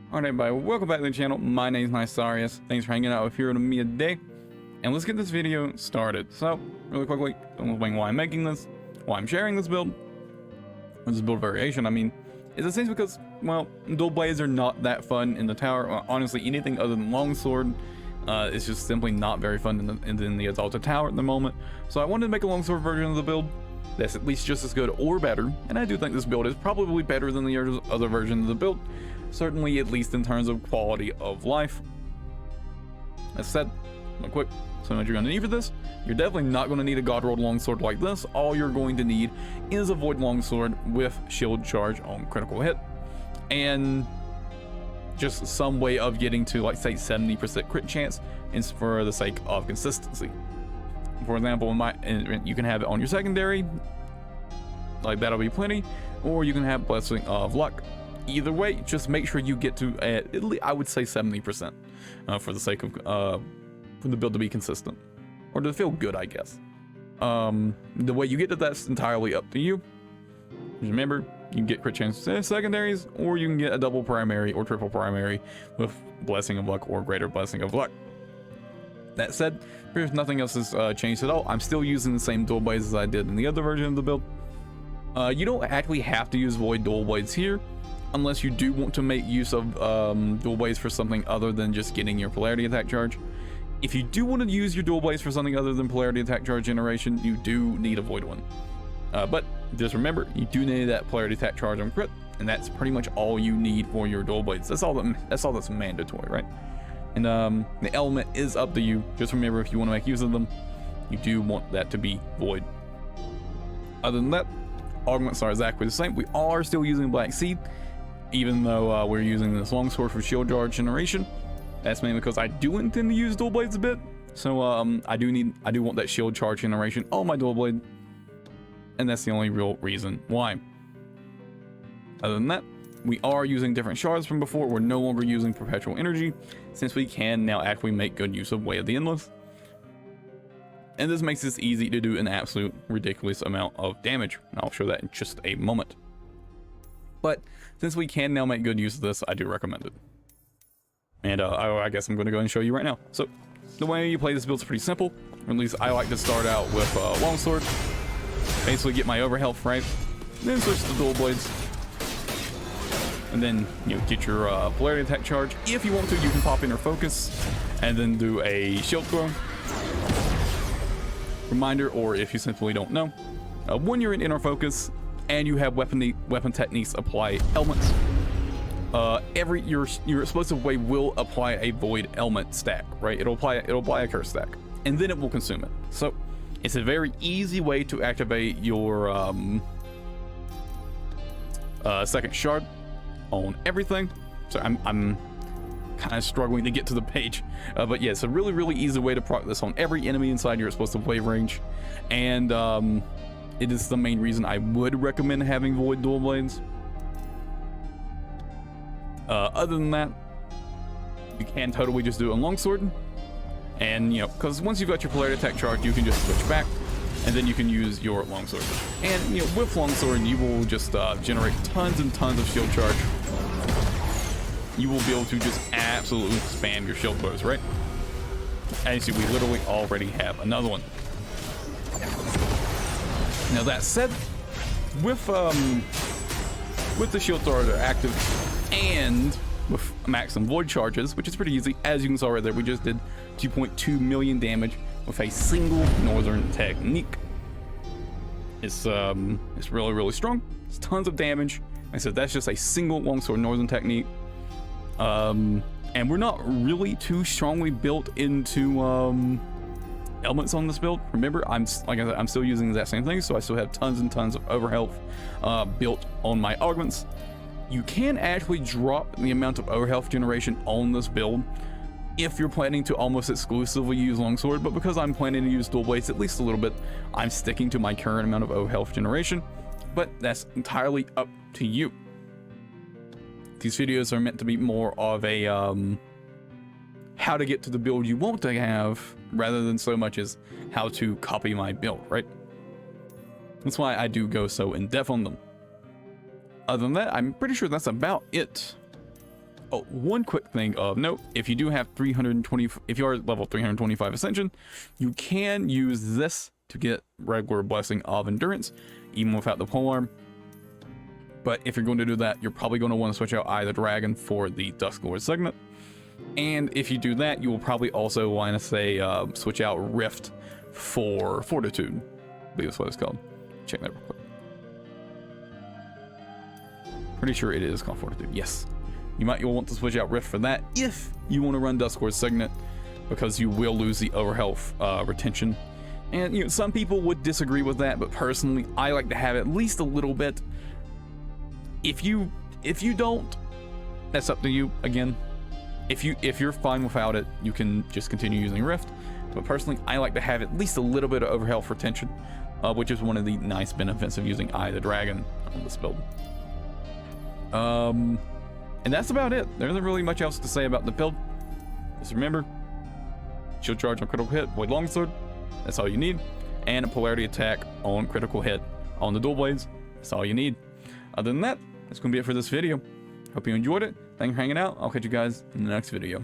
Alright everybody, welcome back to the channel. My name is Nysarius. Thanks for hanging out with here with me today. And let's get this video started. So, really quickly, don't explain why I'm making this, why I'm sharing this build. This build variation, I mean, it's essentially because, well, dual blades are not that fun in the tower. Honestly, anything other than Longsword is just simply not very fun in the Exalted Tower at the moment. So I wanted to make a Longsword version of the build that's at least just as good or better. And I do think this build is probably better than the other version of the build. Certainly, at least in terms of quality of life. That said, real quick, so what you're going to need for this, you're definitely not going to need a God Rolled Longsword like this. All you're going to need is a Void Longsword with shield charge on critical hit, and just some way of getting to, like, say, 70% crit chance, is for the sake of consistency. For example, you can have it on your secondary, like that'll be plenty, or you can have Blessing of Luck. Either way, just make sure you get to at least, I would say, 70% for the sake of for the build to be consistent, or to feel good, I guess. The way you get to that's entirely up to you. Just remember, you can get crit chance secondaries, or you can get a double primary or triple primary with Blessing of Luck or greater Blessing of Luck. That said, if nothing else has changed at all, I'm still using the same dual blades as I did in the other version of the build. You don't actually have to use Void dual blades here, unless you do want to make use of dual blades for something other than just getting your polarity attack charge. If you do want to use your dual blades for something other than polarity attack charge generation, you do need a Void one. But just remember, you do need that polarity attack charge on crit, and that's pretty much all you need for your dual blades. That's all that's mandatory, right? And the element is up to you. Just remember, if you want to make use of them, you do want that to be Void. Other than that, augments are exactly the same. We are still using Black Seed, even though we're using this Longsword for shield charge generation. That's mainly because I do intend to use dual blades a bit. So I do want that shield charge generation on my dual blade, and that's the only real reason why. Other than that, we are using different shards from before. We're no longer using perpetual energy, since we can now actually make good use of Way of the Endless. And this makes this easy to do an absolute ridiculous amount of damage. And I'll show that in just a moment. But since we can now make good use of this, I do recommend it. And I guess I'm going to go and show you right now. So the way you play this build is pretty simple. Or at least I like to start out with Longsword. Basically get my overhealth right. Then switch to dual blades. And then, get your polarity attack charge. If you want to, you can pop in your focus and then do a shield throw. Reminder, or if you simply don't know, when you're in inner focus and you have weapon techniques apply elements, your explosive wave will apply a void element stack, right? It'll apply a curse stack, and then it will consume it. So it's a very easy way to activate your second shard on everything. So I'm kind of struggling to get to the page, but yeah, it's a really easy way to proc this on every enemy inside your explosive wave range, and it is the main reason I would recommend having Void dual blades. Other than that, you can totally just do it on Longsword, and because once you've got your polarity attack charge, you can just switch back, and then you can use your Longsword. And with Longsword, you will just generate tons and tons of shield charge. You will be able to just absolutely spam your shield throws, right? As you see, we literally already have another one. Now that said, with the shield throws are active, and with max and void charges, which is pretty easy, as you can see right there, we just did 2.2 million damage with a single northern technique. It's really strong. It's tons of damage. Like I said, that's just a single longsword northern technique. And we're not really too strongly built into elements on this build. Remember, like I said, I'm still using that same thing, so I still have tons and tons of overhealth built on my augments. You can actually drop the amount of overhealth generation on this build if you're planning to almost exclusively use Longsword, but because I'm planning to use dual blades at least a little bit, I'm sticking to my current amount of overhealth generation, but that's entirely up to you. These videos are meant to be more of a how to get to the build you want to have, rather than so much as how to copy my build, right? That's why I do go so in depth on them. Other than that, I'm pretty sure that's about it. Oh, one quick thing of note, if you do have 320, if you are level 325 Ascension, you can use this to get regular Blessing of Endurance, even without the polearm. But if you're going to do that, you're probably going to want to switch out Eye of the Dragon for the Dusklord Signet. And if you do that, you will probably also want to say switch out Rift for Fortitude. I believe that's what it's called. Check that real quick. Pretty sure it is called Fortitude. Yes. You'll want to switch out Rift for that if you want to run Dusklord Signet, because you will lose the overhealth retention. And you know, some people would disagree with that, but personally, I like to have at least a little bit. If you don't, that's up to you. Again, if you're fine without it, you can just continue using Rift. But personally, I like to have at least a little bit of overhealth retention, which is one of the nice benefits of using Eye of the Dragon on this build. And that's about it. There isn't really much else to say about the build. Just remember, shield charge on critical hit, Void Longsword. That's all you need. And a polarity attack on critical hit on the dual blades. That's all you need. Other than that, that's going to be it for this video. Hope you enjoyed it. Thanks for hanging out. I'll catch you guys in the next video.